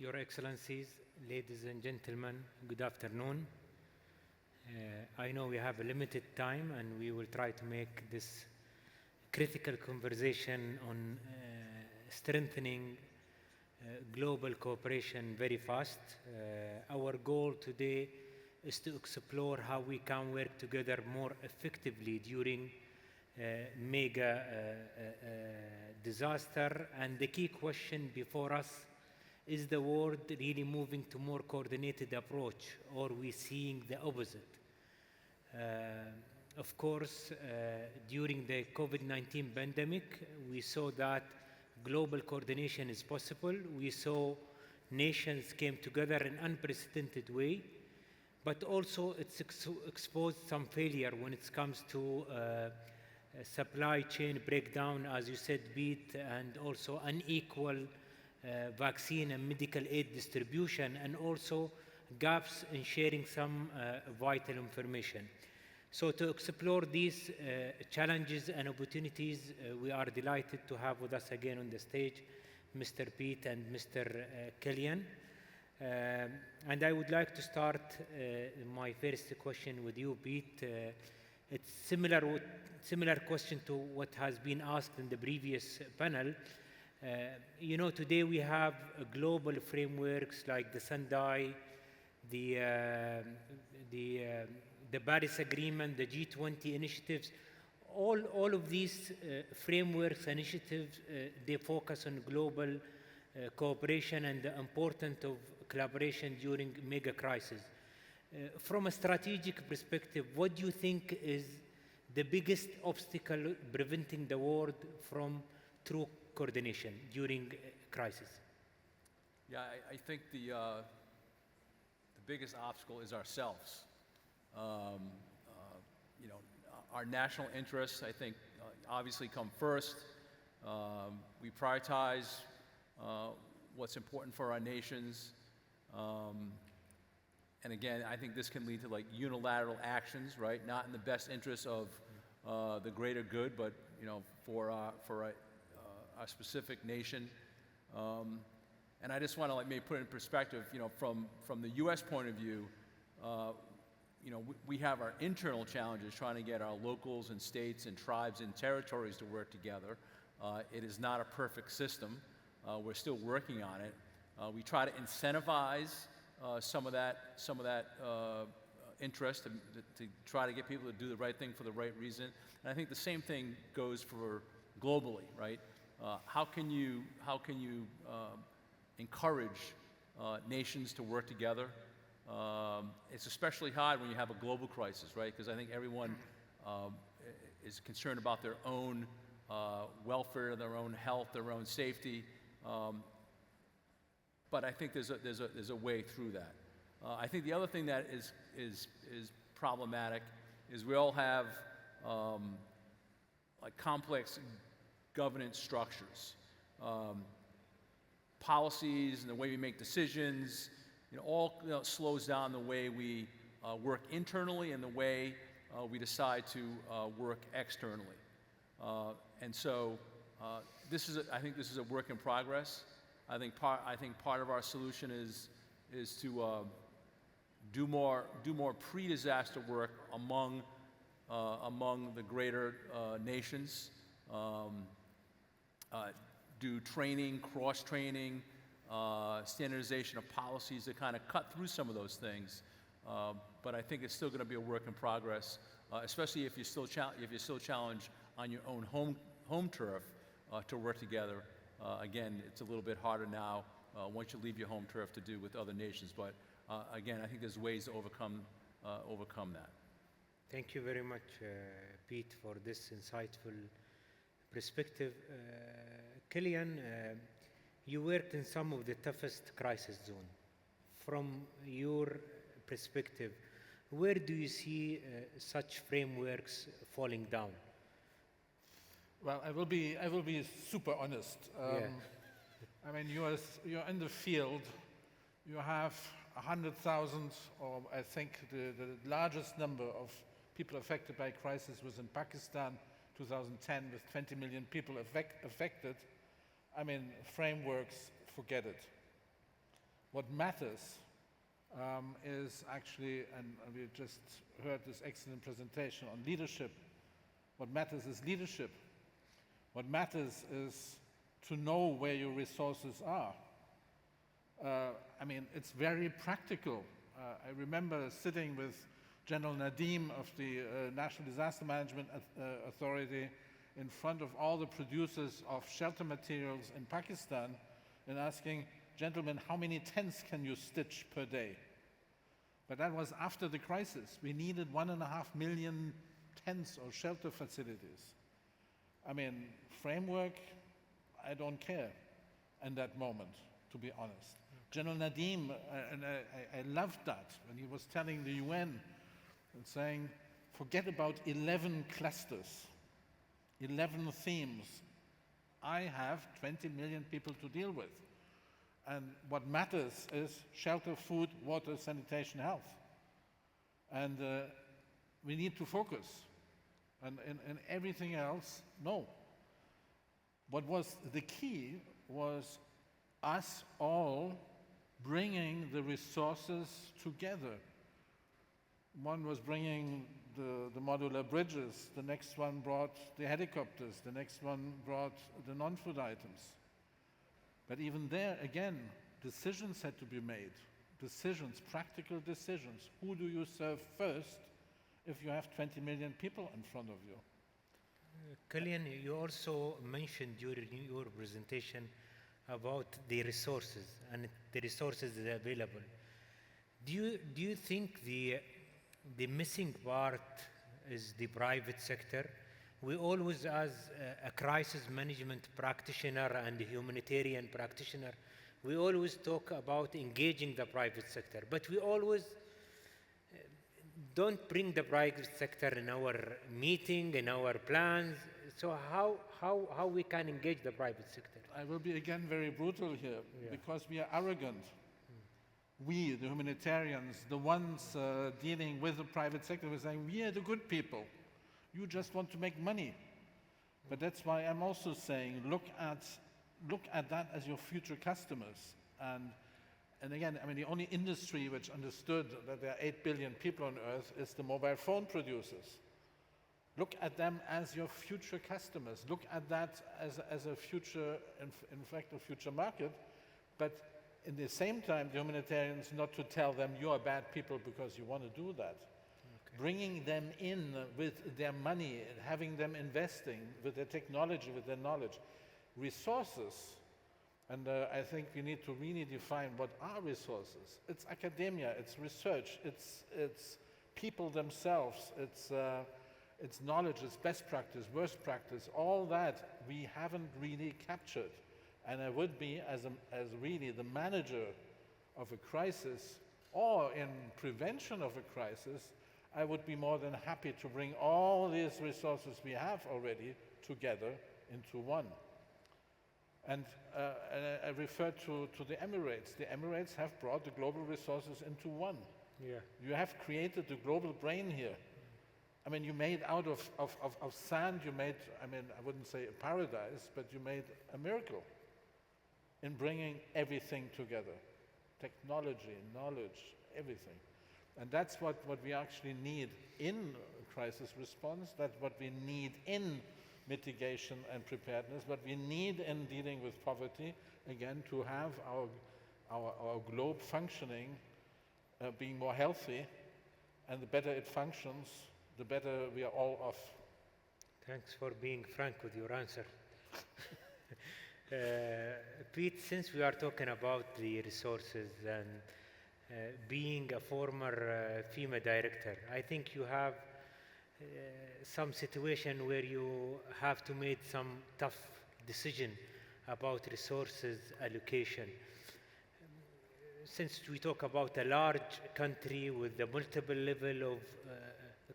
Your Excellencies, ladies and gentlemen, good afternoon. I know we have a limited time and we will try to make this critical conversation on strengthening global cooperation very fast. Our goal today is to explore how we can work together more effectively during mega disaster, and the key question before us: is the world really moving to more coordinated approach, or are we seeing the opposite? Of course, during the COVID-19 pandemic, we saw that global coordination is possible. We saw nations came together in an unprecedented way, but also it's exposed some failure when it comes to supply chain breakdown, as you said, Pete, and also unequal vaccine and medical aid distribution, and also gaps in sharing some vital information. So to explore these challenges and opportunities, we are delighted to have with us again on the stage Mr. Pete and Mr. Killian. And I would like to start my first question with you, Pete. It's similar question to what has been asked in the previous panel. You know, today we have global frameworks like the Sendai, the Paris Agreement, the G20 initiatives. All of these frameworks, initiatives, they focus on global cooperation and the importance of collaboration during mega crises. From a strategic perspective, what do you think is the biggest obstacle preventing the world from true coordination during crisis? Yeah, I think the biggest obstacle is ourselves. You know, our national interests, I think, obviously come first. We prioritize what's important for our nations. And again, I think this can lead to like unilateral actions, right? Not in the best interest of the greater good, but you know, for a specific nation. And I just want to like maybe put it in perspective. You know, from the U.S. point of view, you know, we have our internal challenges trying to get our locals and states and tribes and territories to work together. It is not a perfect system. We're still working on it. We try to incentivize some of that interest to try to get people to do the right thing for the right reason. And I think the same thing goes for globally, right? How can you encourage nations to work together? It's especially hard when you have a global crisis, right? Because I think everyone is concerned about their own welfare, their own health, their own safety. But I think there's a way through that. I think the other thing that is problematic is we all have like complex governance structures, policies, and the way we make decisions. You know, all slows down the way we work internally and the way we decide to work externally. And so I think this is a work in progress. I think part of our solution is to do more pre-disaster work among the greater nations. Do training, cross-training, standardization of policies to kind of cut through some of those things. But I think it's still going to be a work in progress, especially if you're still challenged on your own home turf to work together. Again, it's a little bit harder now once you leave your home turf to do with other nations. But again, I think there's ways to overcome that. Thank you very much, Pete, for this insightful perspective. Killian, you worked in some of the toughest crisis zones. From your perspective, where do you see such frameworks falling down? Well, I will be super honest. I mean, you're in the field. You have 100,000, or I think the largest number of people affected by crisis was in Pakistan, 2010, with 20 million people affected. I mean, frameworks, forget it. What matters is actually, and we just heard this excellent presentation on leadership, what matters is leadership. What matters is to know where your resources are. I mean, it's very practical. I remember sitting with General Nadim of the National Disaster Management Authority in front of all the producers of shelter materials in Pakistan and asking, gentlemen, how many tents can you stitch per day? But that was after the crisis. We needed 1.5 million tents or shelter facilities. I mean, framework, I don't care in that moment, to be honest. General Nadim, and I loved that when he was telling the UN and saying, forget about 11 clusters, 11 themes. I have 20 million people to deal with. And what matters is shelter, food, water, sanitation, health. And we need to focus. And everything else, no. What was the key was us all bringing the resources together. One was bringing the modular bridges, the next one brought the helicopters, the next one brought the non-food items. But even there, again, decisions had to be made. Decisions, practical decisions. Who do you serve first if you have 20 million people in front of you? Killian, you also mentioned during your presentation about the resources and the resources that are available. Do you think the missing part is the private sector? We always, as a crisis management practitioner and a humanitarian practitioner, we always talk about engaging the private sector, but we always don't bring the private sector in our meeting, in our plans. So how we can engage the private sector? I will be again very brutal here, because we are arrogant. We, the humanitarians, the ones dealing with the private sector, we're saying, we are the good people. You just want to make money. But that's why I'm also saying, look at that as your future customers. And again, I mean, the only industry which understood that there are 8 billion people on Earth is the mobile phone producers. Look at them as your future customers. Look at that as a future, in fact, a future market. But in the same time, the humanitarians, not to tell them you are bad people because you want to do that. Okay. Bringing them in with their money, having them investing with their technology, with their knowledge. Resources. And I think we need to really define what are resources. It's academia, it's research, it's people themselves, it's knowledge, it's best practice, worst practice, all that we haven't really captured. And I would be, as really the manager of a crisis or in prevention of a crisis, I would be more than happy to bring all these resources we have already together into one. And I refer to the Emirates. The Emirates have brought the global resources into one. Yeah. You have created the global brain here. I mean, you made out of sand, you made, I mean, I wouldn't say a paradise, but you made a miracle in bringing everything together. Technology, knowledge, everything. And that's what we actually need in crisis response, that's what we need in mitigation and preparedness, what we need in dealing with poverty, again, to have our globe functioning, being more healthy, and the better it functions, the better we are all off. Thanks for being frank with your answer. Pete, since we are talking about the resources and being a former FEMA director, I think you have some situation where you have to make some tough decision about resources allocation. Since we talk about a large country with a multiple level of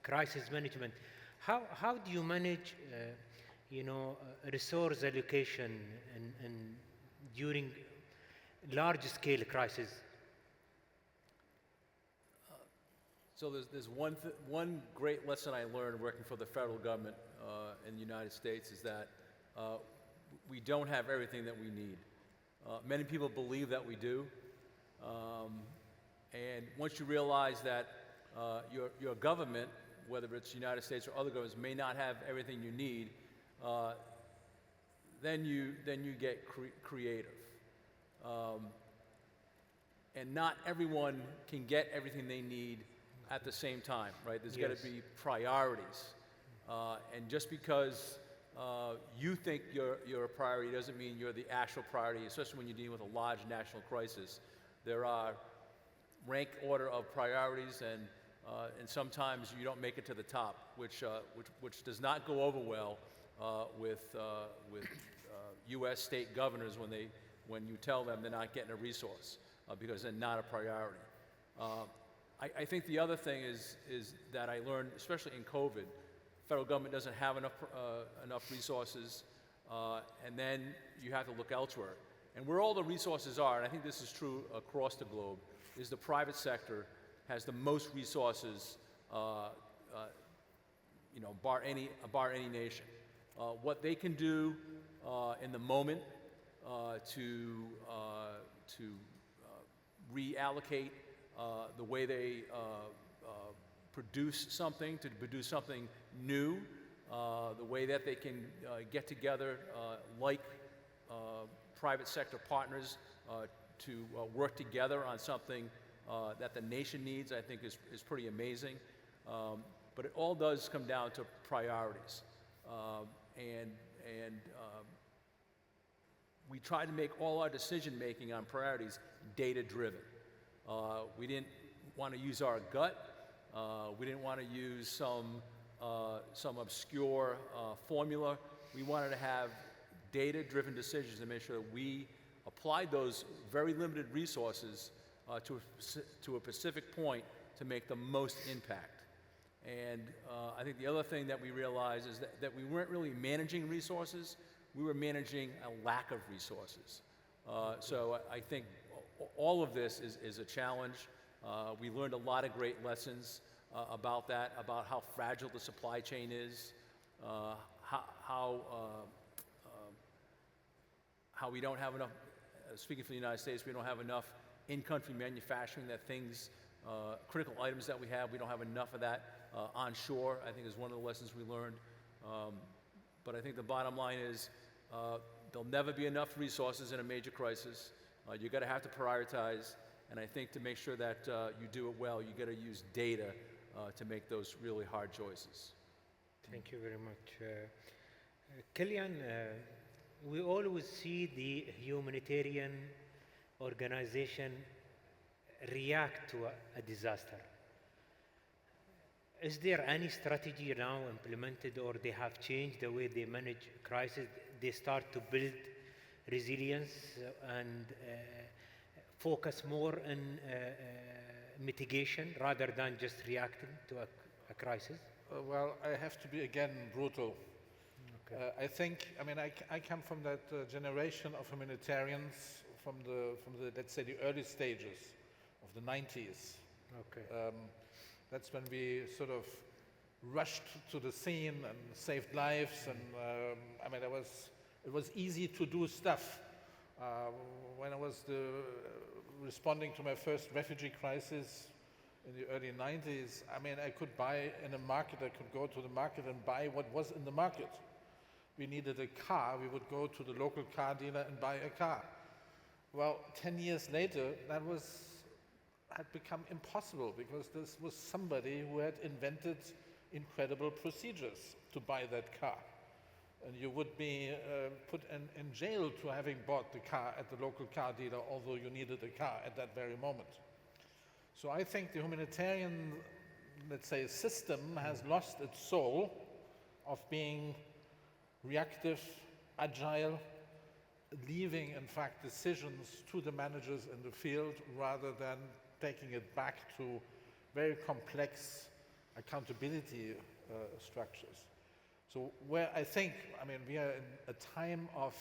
crisis management, how do you manage resource allocation and during large scale crisis? So there's one great lesson I learned working for the federal government in the United States is that we don't have everything that we need. Many people believe that we do. And once you realize that your government, whether it's the United States or other governments, may not have everything you need, then you get creative. And not everyone can get everything they need at the same time, right? There's got to be priorities. And just because you think you're a priority doesn't mean you're the actual priority, especially when you're dealing with a large national crisis. There are rank order of priorities, and sometimes you don't make it to the top, which does not go over well with U.S. state governors when you tell them they're not getting a resource because they're not a priority. I think the other thing is that I learned, especially in COVID, federal government doesn't have enough resources, and then you have to look elsewhere. And where all the resources are, and I think this is true across the globe, is the private sector has the most resources, bar any nation. What they can do in the moment to reallocate the way they produce something, to produce something new, the way that they can get together like private sector partners to work together on something that the nation needs, I think is pretty amazing. But it all does come down to priorities. And we try to make all our decision making on priorities data-driven. We didn't want to use our gut. We didn't want to use some obscure formula. We wanted to have data-driven decisions to make sure that we applied those very limited resources to a specific point to make the most impact. And I think the other thing that we realized is that we weren't really managing resources, we were managing a lack of resources. So I think all of this is a challenge. We learned a lot of great lessons about that, about how fragile the supply chain is, how we don't have enough, speaking for the United States, we don't have enough in-country manufacturing, that things, critical items that we don't have enough of that onshore, I think is one of the lessons we learned. But I think the bottom line is there'll never be enough resources in a major crisis. You're going to have to prioritize, and I think to make sure that you do it well, you got to use data to make those really hard choices. Thank you very much. Killian, we always see the humanitarian organization react to a disaster. Is there any strategy now implemented, or they have changed the way they manage crisis? They start to build resilience and focus more on mitigation rather than just reacting to a crisis? Well, I have to be again brutal. Okay. I come from that generation of humanitarians from the let's say the early stages of the 90s. Okay. That's when we sort of rushed to the scene and saved lives, and it was easy to do stuff. When I was responding to my first refugee crisis in the early 90s, I could buy in a market, I could go to the market and buy what was in the market. We needed a car, we would go to the local car dealer and buy a car. Well, 10 years later, that had become impossible, because this was somebody who had invented incredible procedures to buy that car. And you would be put in jail to having bought the car at the local car dealer, although you needed a car at that very moment. So I think the humanitarian, let's say, system has lost its soul of being reactive, agile, leaving, in fact, decisions to the managers in the field rather than taking it back to very complex accountability structures. So where I think, we are in a time of,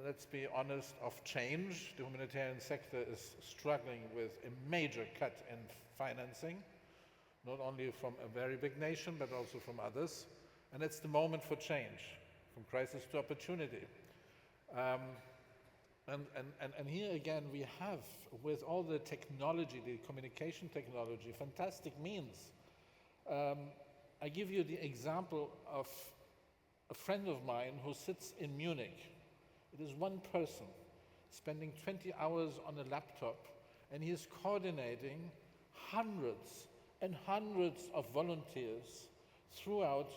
let's be honest, of change. The humanitarian sector is struggling with a major cut in financing, not only from a very big nation, but also from others. And it's the moment for change, from crisis to opportunity. And here again, we have, with all the technology, the communication technology, fantastic means. I give you the example of a friend of mine who sits in Munich. It is one person spending 20 hours on a laptop, and he is coordinating hundreds and hundreds of volunteers throughout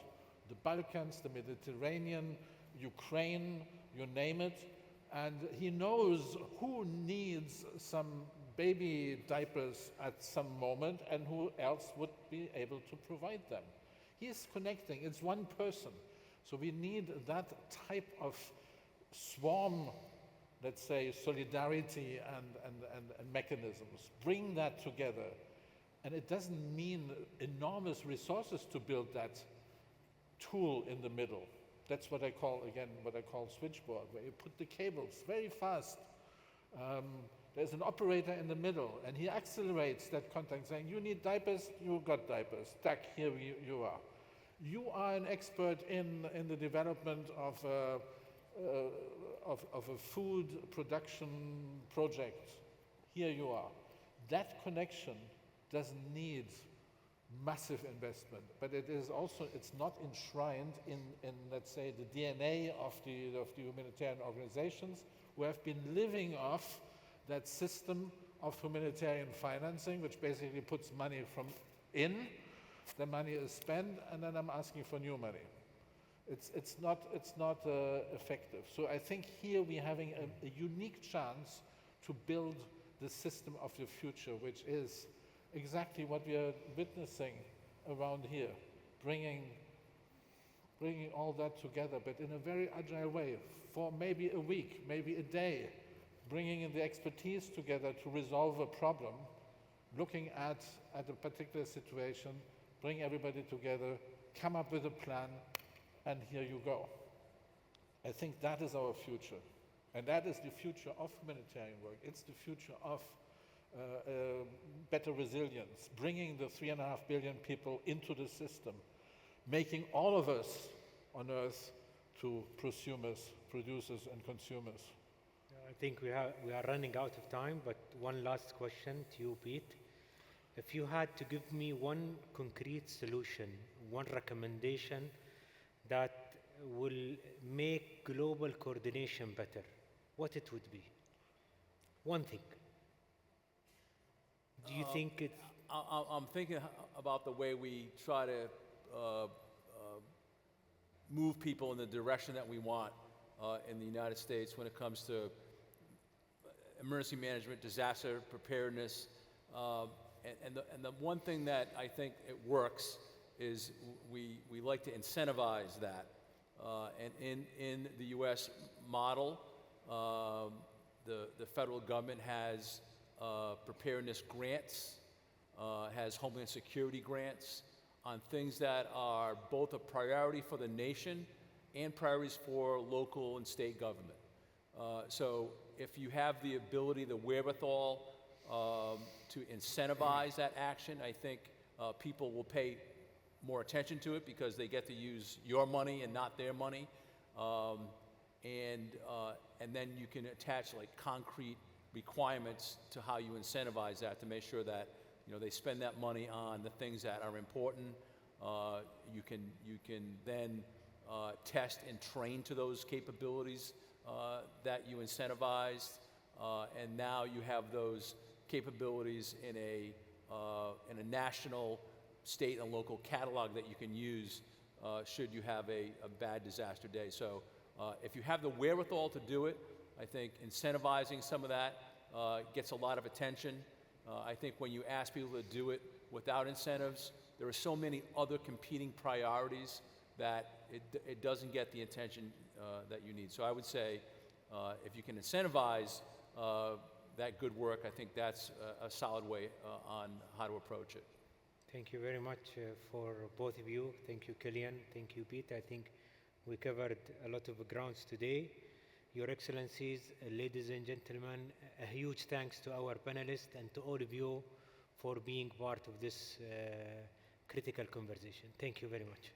the Balkans, the Mediterranean, Ukraine, you name it. And he knows who needs some baby diapers at some moment and who else would be able to provide them. He is connecting, it's one person. So we need that type of swarm, let's say, solidarity and mechanisms. Bring that together. And it doesn't mean enormous resources to build that tool in the middle. That's what I call, again, what I call switchboard, where you put the cables very fast. There's an operator in the middle, and he accelerates that contact, saying, you need diapers, you got diapers. Tack, here you are. You are an expert in the development of a food production project. Here you are. That connection doesn't need massive investment, but it is also, it's not enshrined in let's say, the DNA of the humanitarian organizations who have been living off that system of humanitarian financing, which basically puts money from in, the money is spent, and then I'm asking for new money. It's not effective. So I think here we're having a unique chance to build the system of the future, which is exactly what we are witnessing around here, bringing all that together, but in a very agile way, for maybe a week, maybe a day, bringing in the expertise together to resolve a problem, looking at a particular situation, bring everybody together, come up with a plan, and here you go. I think that is our future. And that is the future of humanitarian work. It's the future of better resilience, bringing the 3.5 billion people into the system, making all of us on Earth to prosumers, producers and consumers. I think we are running out of time, but one last question to you, Pete. If you had to give me one concrete solution, one recommendation that will make global coordination better, what it would be? One thing. Do you think it's... I'm thinking about the way we try to move people in the direction that we want in the United States when it comes to emergency management, disaster preparedness. And the one thing that I think it works is we like to incentivize that. And in the U.S. model, the federal government has preparedness grants, has Homeland Security grants on things that are both a priority for the nation and priorities for local and state government. So if you have the ability, the wherewithal to incentivize that action, I think people will pay more attention to it because they get to use your money and not their money. And then you can attach like concrete requirements to how you incentivize that to make sure that they spend that money on the things that are important. You can then test and train to those capabilities that you incentivized, and now you have those capabilities in a national, state, and local catalog that you can use should you have a bad disaster day. So if you have the wherewithal to do it, I think incentivizing some of that gets a lot of attention. I think when you ask people to do it without incentives, there are so many other competing priorities that it doesn't get the attention that you need. So I would say if you can incentivize that good work, I think that's a solid way on how to approach it. Thank you very much for both of you. Thank you, Killian. Thank you, Pete. I think we covered a lot of grounds today. Your Excellencies, ladies and gentlemen, a huge thanks to our panelists and to all of you for being part of this critical conversation. Thank you very much.